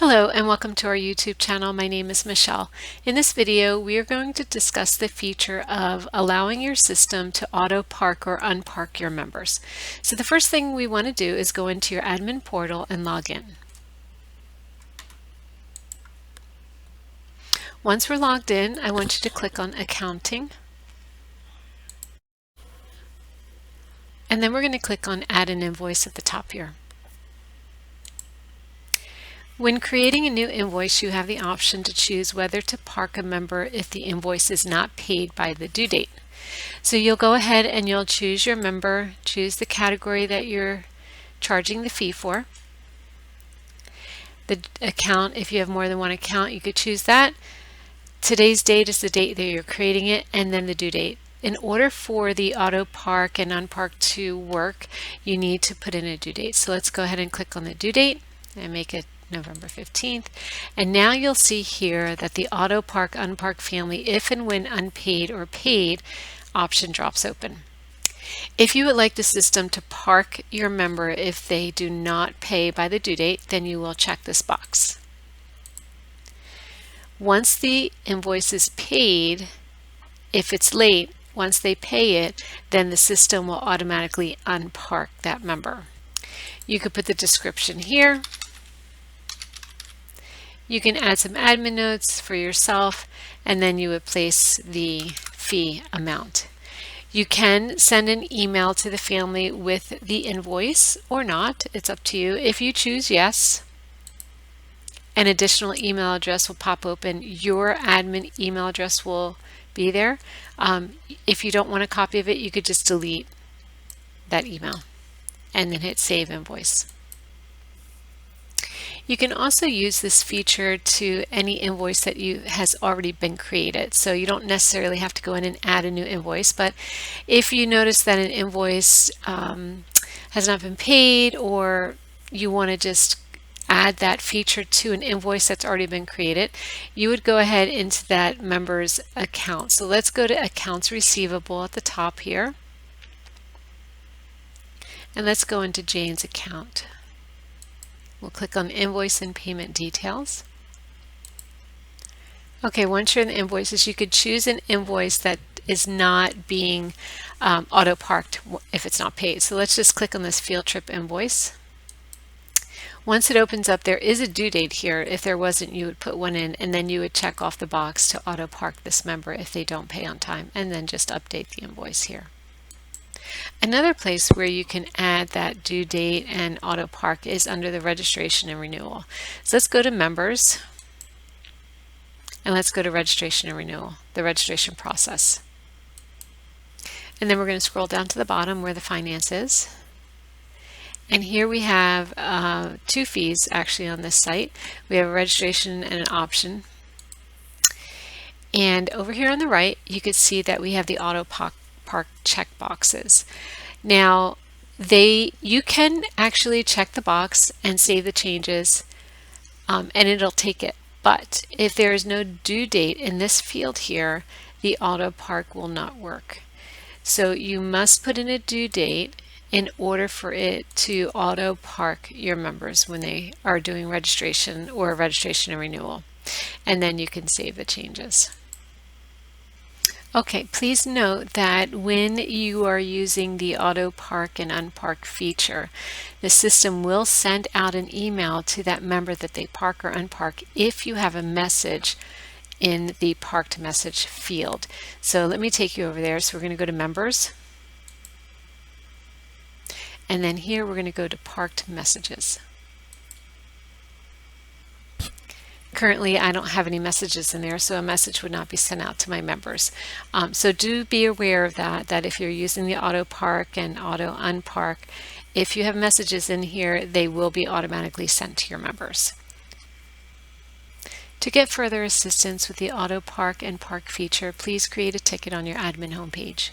Hello and welcome to our YouTube channel. My name is Michelle. In this video, we are going to discuss the feature of allowing your system to auto park or unpark your members. So the first thing we want to do is go into your admin portal and log in. Once we're logged in, I want you to click on Accounting. And then we're going to click on Add an Invoice at the top here. When creating a new invoice, you have the option to choose whether to park a member if the invoice is not paid by the due date. So you'll go ahead and you'll choose your member, choose the category that you're charging the fee for. The account, if you have more than one account, you could choose that. Today's date is the date that you're creating it, and then the due date. In order for the auto park and unpark to work, you need to put in a due date. So let's go ahead and click on the due date and make it November 15th. And now you'll see here that the auto park unpark family if and when unpaid or paid option drops open. If you would like the system to park your member if they do not pay by the due date, then you will check this box. Once the invoice is paid, if it's late, once they pay it, then the system will automatically unpark that member. You could put the description here. You can add some admin notes for yourself, and then you would place the fee amount. You can send an email to the family with the invoice or not. It's up to you. If you choose yes, an additional email address will pop open. Your admin email address will be there. If you don't want a copy of it, you could just delete that email and then hit Save Invoice. You can also use this feature to any invoice that has already been created. So you don't necessarily have to go in and add a new invoice, but if you notice that an invoice has not been paid, or you want to just add that feature to an invoice that's already been created, you would go ahead into that member's account. So let's go to Accounts Receivable at the top here. And let's go into Jane's account. We'll click on Invoice and Payment Details. Okay, once you're in the invoices, you could choose an invoice that is not being auto-parked if it's not paid. So let's just click on this field trip invoice. Once it opens up, there is a due date here. If there wasn't, you would put one in, and then you would check off the box to auto-park this member if they don't pay on time, and then just update the invoice here. Another place where you can add that due date and auto park is under the registration and renewal. So let's go to members and let's go to registration and renewal, the registration process. And then we're going to scroll down to the bottom where the finance is. And here we have two fees actually on this site. We have a registration and an option. And over here on the right, you can see that we have the auto park check boxes. Now you can actually check the box and save the changes and it'll take it, but if there is no due date in this field here, the auto park will not work. So you must put in a due date in order for it to auto park your members when they are doing registration or registration and renewal, and then you can save the changes. Okay, please note that when you are using the auto park and unpark feature, the system will send out an email to that member that they park or unpark if you have a message in the parked message field. So let me take you over there. So we're going to go to members. And then here we're going to go to parked messages. Currently, I don't have any messages in there, so a message would not be sent out to my members. So do be aware of that if you're using the auto park and auto unpark, if you have messages in here, they will be automatically sent to your members. To get further assistance with the auto park and park feature, please create a ticket on your admin homepage.